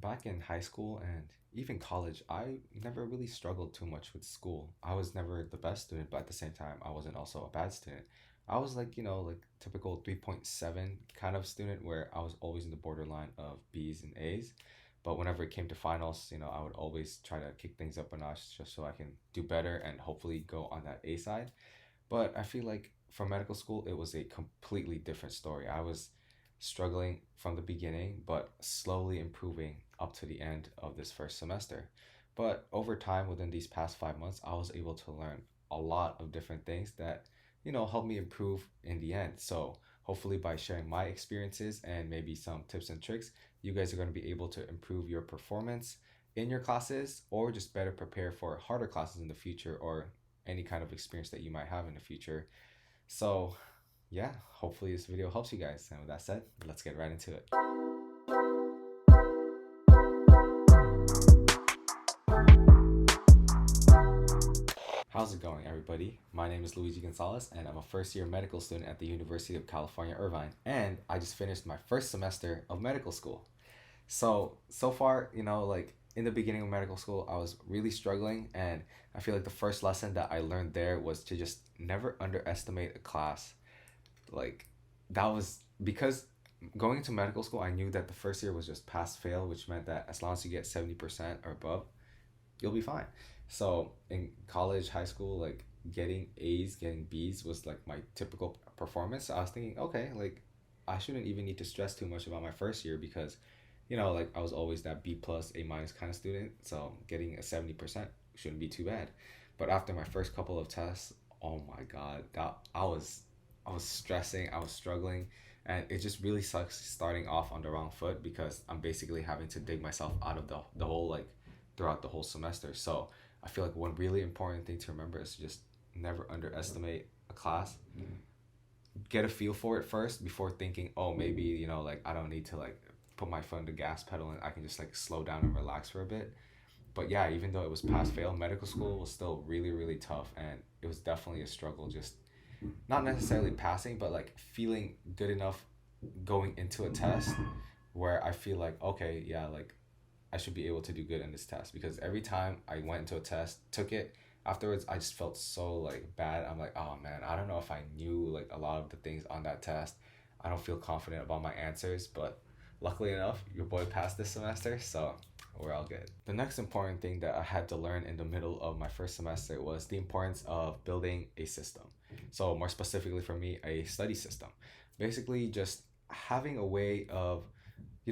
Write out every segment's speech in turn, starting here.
back in high school and even college, I never really struggled too much with school. I was never the best student, but at the same time, I wasn't also a bad student. I was like, like typical 3.7 kind of student where I was always in the borderline of B's and A's. But whenever it came to finals, I would always try to kick things up a notch just so I can do better and hopefully go on that A side. But I feel like for medical school, it was a completely different story. I was struggling from the beginning, but slowly improving up to the end of this first semester. But over time, within these past 5 months, I was able to learn a lot of different things that, helped me improve in the end. So hopefully, by sharing my experiences and maybe some tips and tricks, you guys are going to be able to improve your performance in your classes or just better prepare for harder classes in the future or any kind of experience that you might have in the future. So, yeah, hopefully this video helps you guys. And with that said, let's get right into it. How's it going, everybody? My name is Luigi Gonzales, and I'm a first year medical student at the University of California, Irvine. And I just finished my first semester of medical school. So far, like in the beginning of medical school, I was really struggling. And I feel like the first lesson that I learned there was to just never underestimate a class. Like, that was because going into medical school, I knew that the first year was just pass fail, which meant that as long as you get 70% or above, you'll be fine. So in college, high school, like getting A's, getting B's was like my typical performance. So I was thinking, okay, like I shouldn't even need to stress too much about my first year because, like I was always that B plus, A minus kind of student. So getting a 70% shouldn't be too bad. But after my first couple of tests, oh my God, that I was stressing, I was struggling, and it just really sucks starting off on the wrong foot because I'm basically having to dig myself out of the whole like throughout the whole semester. So I feel like one really important thing to remember is to just never underestimate a class. Get a feel for it first before thinking, oh, maybe, like I don't need to like put my foot on the gas pedal and I can just like slow down and relax for a bit. But yeah, even though it was pass fail, medical school was still really, really tough. And it was definitely a struggle, just not necessarily passing, but like feeling good enough going into a test where I feel like, okay, yeah, like I should be able to do good in this test because every time I went into a test, took it, afterwards I just felt so like bad. I'm like, oh man, I don't know if I knew like a lot of the things on that test. I don't feel confident about my answers, but luckily enough, your boy passed this semester, so we're all good. The next important thing that I had to learn in the middle of my first semester was the importance of building a system. So more specifically for me, a study system. Basically just having a way of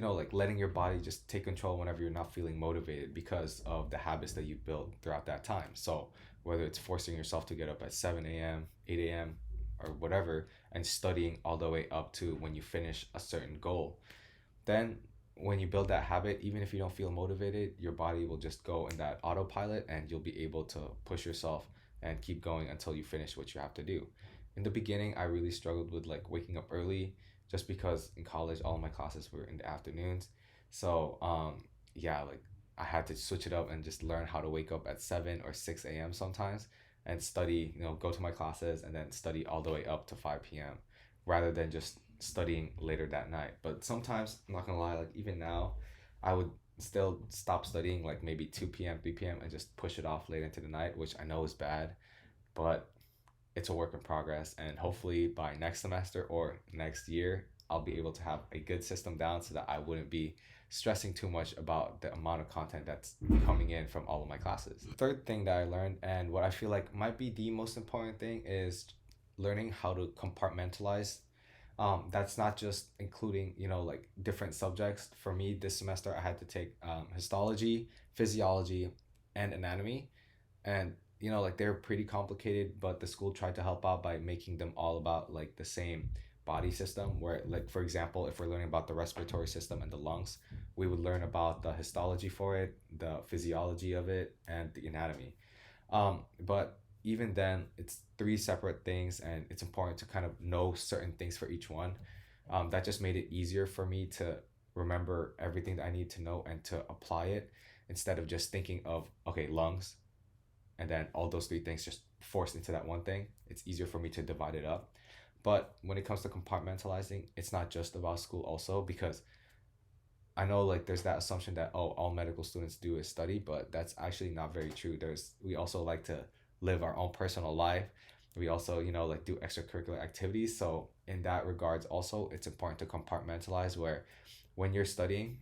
like letting your body just take control whenever you're not feeling motivated because of the habits that you built throughout that time. So whether it's forcing yourself to get up at 7 a.m., 8 a.m., or whatever, and studying all the way up to when you finish a certain goal, then when you build that habit, even if you don't feel motivated, your body will just go in that autopilot and you'll be able to push yourself and keep going until you finish what you have to do. In the beginning, I really struggled with like waking up early just because in college all my classes were in the afternoons. So yeah, like I had to switch it up and just learn how to wake up at 7 or 6 a.m. sometimes and study, go to my classes and then study all the way up to 5 p.m. rather than just studying later that night. But sometimes, I'm not gonna lie, like even now, I would still stop studying like maybe 2 p.m., 3 p.m. and just push it off late into the night, which I know is bad, but it's a work in progress. And hopefully by next semester or next year, I'll be able to have a good system down so that I wouldn't be stressing too much about the amount of content that's coming in from all of my classes. Third thing that I learned, and what I feel like might be the most important thing, is learning how to compartmentalize. That's not just including, like different subjects. For me, this semester, I had to take histology, physiology, and anatomy. And, like they're pretty complicated, but the school tried to help out by making them all about like the same body system. Where, like, for example, if we're learning about the respiratory system and the lungs, we would learn about the histology for it, the physiology of it, and the anatomy. But even then, it's three separate things, and it's important to kind of know certain things for each one. That just made it easier for me to remember everything that I need to know and to apply it instead of just thinking of, okay, lungs, and then all those three things just forced into that one thing. It's easier for me to divide it up. But when it comes to compartmentalizing, it's not just about school, also, because I know like there's that assumption that, oh, all medical students do is study, but that's actually not very true. We also like to live our own personal life. We also, like do extracurricular activities. So in that regards also, it's important to compartmentalize, where when you're studying,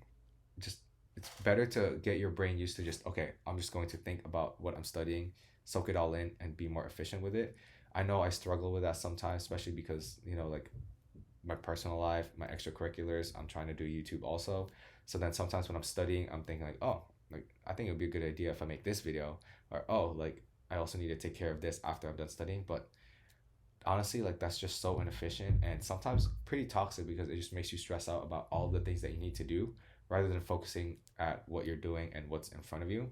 just it's better to get your brain used to just, okay, I'm just going to think about what I'm studying, soak it all in, and be more efficient with it. I know I struggle with that sometimes, especially because, like my personal life, my extracurriculars, I'm trying to do YouTube also. So then sometimes when I'm studying, I'm thinking like, oh, like I think it would be a good idea if I make this video, or oh, like I also need to take care of this after I'm done studying. But honestly, like that's just so inefficient and sometimes pretty toxic, because it just makes you stress out about all the things that you need to do rather than focusing at what you're doing and what's in front of you.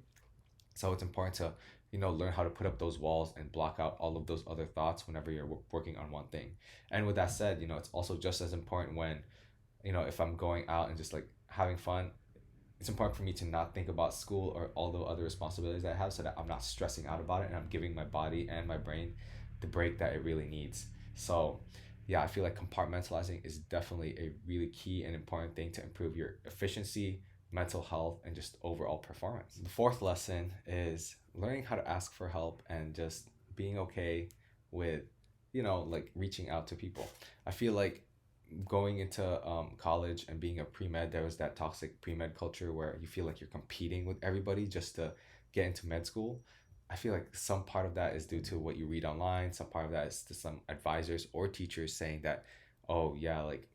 So it's important to, learn how to put up those walls and block out all of those other thoughts whenever you're working on one thing. And with that said, it's also just as important when, if I'm going out and just like having fun, it's important for me to not think about school or all the other responsibilities I have, so that I'm not stressing out about it and I'm giving my body and my brain the break that it really needs. So, yeah, I feel like compartmentalizing is definitely a really key and important thing to improve your efficiency, mental health, and just overall performance. The fourth lesson is learning how to ask for help and just being okay with, like reaching out to people. I feel like going into college and being a pre-med, there was that toxic pre-med culture where you feel like you're competing with everybody just to get into med school. I feel like some part of that is due to what you read online. Some part of that is to some advisors or teachers saying that, oh yeah, like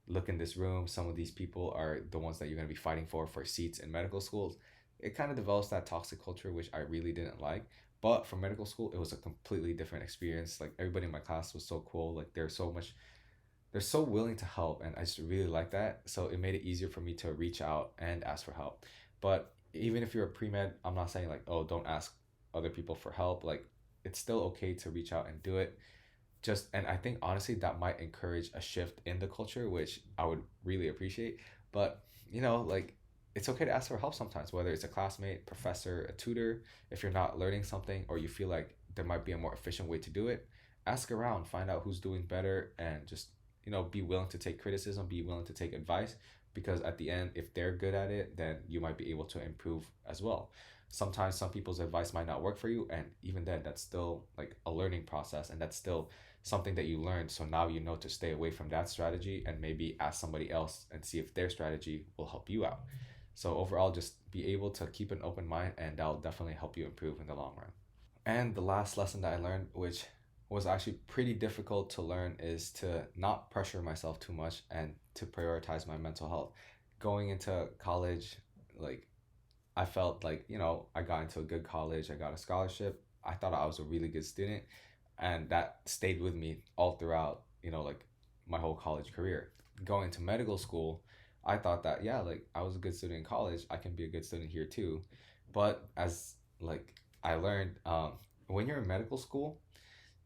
look in this room, some of these people are the ones that you're going to be fighting for seats in medical schools. It kind of develops that toxic culture, which I really didn't like. But for medical school, it was a completely different experience. Like everybody in my class was so cool. Like they're so willing to help, and I just really like that. So it made it easier for me to reach out and ask for help. But even if you're a pre-med, I'm not saying like, oh, don't ask other people for help. Like it's still okay to reach out and do it. Just, and I think honestly that might encourage a shift in the culture, which I would really appreciate. But like it's okay to ask for help sometimes, whether it's a classmate, professor, a tutor. If you're not learning something or you feel like there might be a more efficient way to do it, ask around, find out who's doing better, and just be willing to take criticism, be willing to take advice, because at the end, if they're good at it, then you might be able to improve as well. Sometimes some people's advice might not work for you, and even then that's still like a learning process, and that's still something that you learned. So now you know to stay away from that strategy and maybe ask somebody else and see if their strategy will help you out. So overall, just be able to keep an open mind, and that'll definitely help you improve in the long run. And the last lesson that I learned, which was actually pretty difficult to learn, is to not pressure myself too much and to prioritize my mental health. Going into college, like I felt like, I got into a good college, I got a scholarship. I thought I was a really good student, and that stayed with me all throughout, like my whole college career. Going to medical school, I thought that, yeah, like I was a good student in college, I can be a good student here too. But as like I learned, when you're in medical school,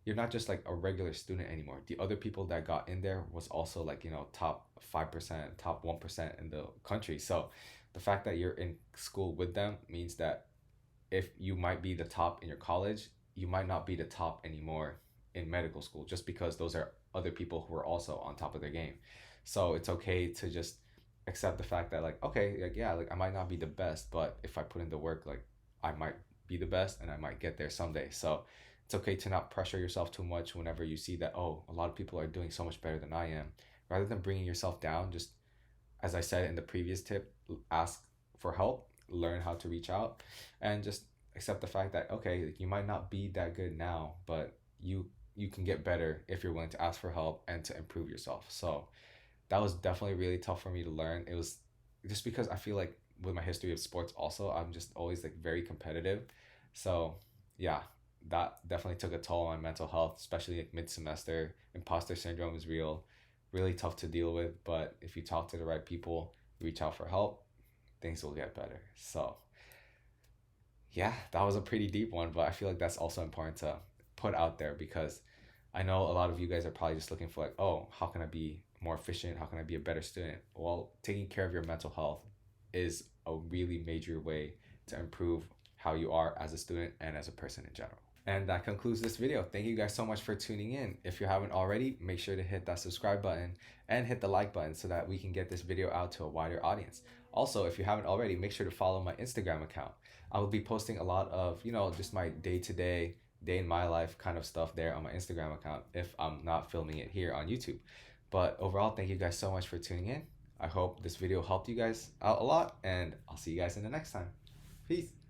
you're not just like a regular student anymore. The other people that got in there was also like, top 5%, top 1% in the country. So the fact that you're in school with them means that if you might be the top in your college, you might not be the top anymore in medical school, just because those are other people who are also on top of their game. So it's okay to just accept the fact that like, okay, like yeah, like I might not be the best, but if I put in the work, like I might be the best and I might get there someday. So it's okay to not pressure yourself too much whenever you see that, oh, a lot of people are doing so much better than I am. Rather than bringing yourself down, just as I said in the previous tip, ask for help, learn how to reach out, and just accept the fact that, okay, you might not be that good now, but you can get better if you're willing to ask for help and to improve yourself. So that was definitely really tough for me to learn. It was just because I feel like with my history of sports also, I'm just always like very competitive. So yeah, that definitely took a toll on my mental health, especially like mid-semester. Imposter syndrome is real, really tough to deal with. But if you talk to the right people, reach out for help, things will get better. So yeah, that was a pretty deep one, but I feel like that's also important to put out there, because I know a lot of you guys are probably just looking for like, oh, how can I be more efficient? How can I be a better student? Well, taking care of your mental health is a really major way to improve how you are as a student and as a person in general. And that concludes this video. Thank you guys so much for tuning in. If you haven't already, make sure to hit that subscribe button and hit the like button so that we can get this video out to a wider audience. Also, if you haven't already, make sure to follow my Instagram account. I will be posting a lot of, just my day-to-day, day in my life kind of stuff there on my Instagram account if I'm not filming it here on YouTube. But overall, thank you guys so much for tuning in. I hope this video helped you guys out a lot, and I'll see you guys in the next time. Peace.